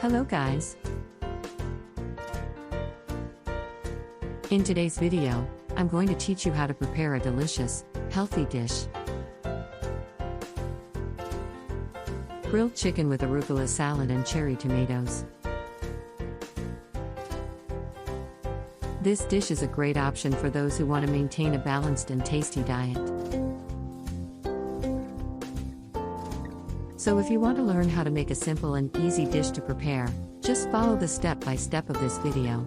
Hello guys! In today's video, I'm going to teach you how to prepare a delicious, healthy dish. Grilled chicken with arugula salad and cherry tomatoes. This dish is a great option for those who want to maintain a balanced and tasty diet. So if you want to learn how to make a simple and easy dish to prepare, just follow the step-by-step of this video.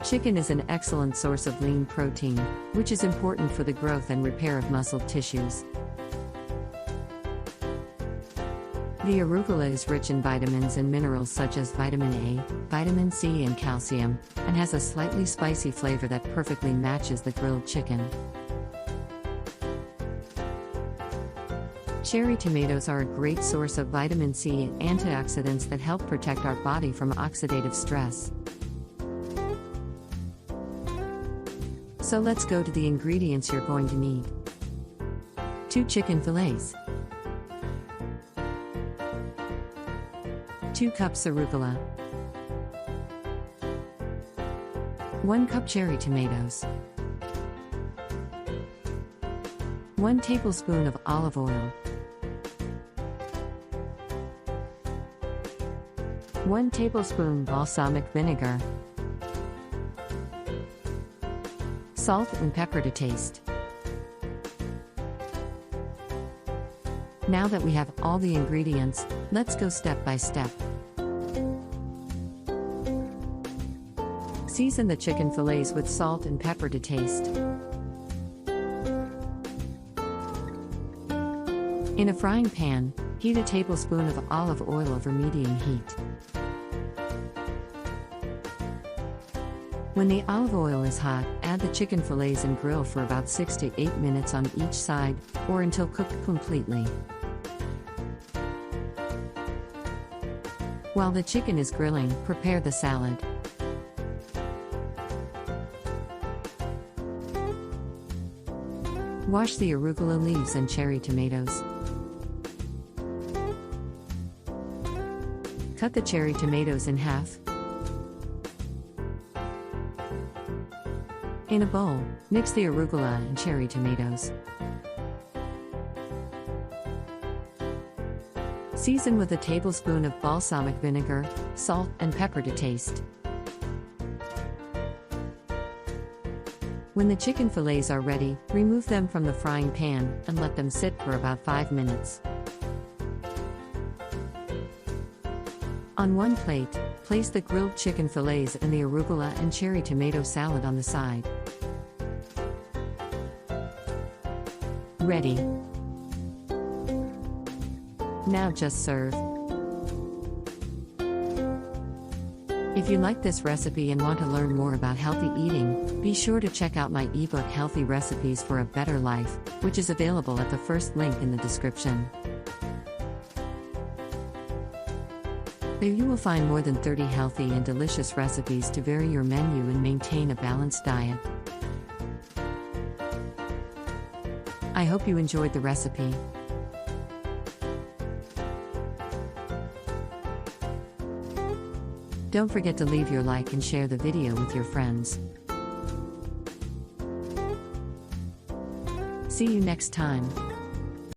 Chicken is an excellent source of lean protein, which is important for the growth and repair of muscle tissues. The arugula is rich in vitamins and minerals such as vitamin A, vitamin C and calcium, and has a slightly spicy flavor that perfectly matches the grilled chicken. Cherry tomatoes are a great source of vitamin C and antioxidants that help protect our body from oxidative stress. So let's go to the ingredients you're going to need. 2 chicken fillets, 2 cups arugula, 1 cup cherry tomatoes, 1 tablespoon of olive oil, 1 tablespoon balsamic vinegar, salt and pepper to taste. Now that we have all the ingredients, let's go step by step. Season the chicken fillets with salt and pepper to taste. In a frying pan, heat a tablespoon of olive oil over medium heat. When the olive oil is hot, add the chicken fillets and grill for about 6 to 8 minutes on each side, or until cooked completely. While the chicken is grilling, prepare the salad. Wash the arugula leaves and cherry tomatoes. Cut the cherry tomatoes in half. In a bowl, mix the arugula and cherry tomatoes. Season with a tablespoon of balsamic vinegar, salt, and pepper to taste. When the chicken fillets are ready, remove them from the frying pan and let them sit for about 5 minutes. On one plate, place the grilled chicken fillets and the arugula and cherry tomato salad on the side. Ready. Now just serve. If you like this recipe and want to learn more about healthy eating, be sure to check out my ebook Healthy Recipes for a Better Life, which is available at the first link in the description. There you will find more than 30 healthy and delicious recipes to vary your menu and maintain a balanced diet. I hope you enjoyed the recipe. Don't forget to leave your like and share the video with your friends. See you next time.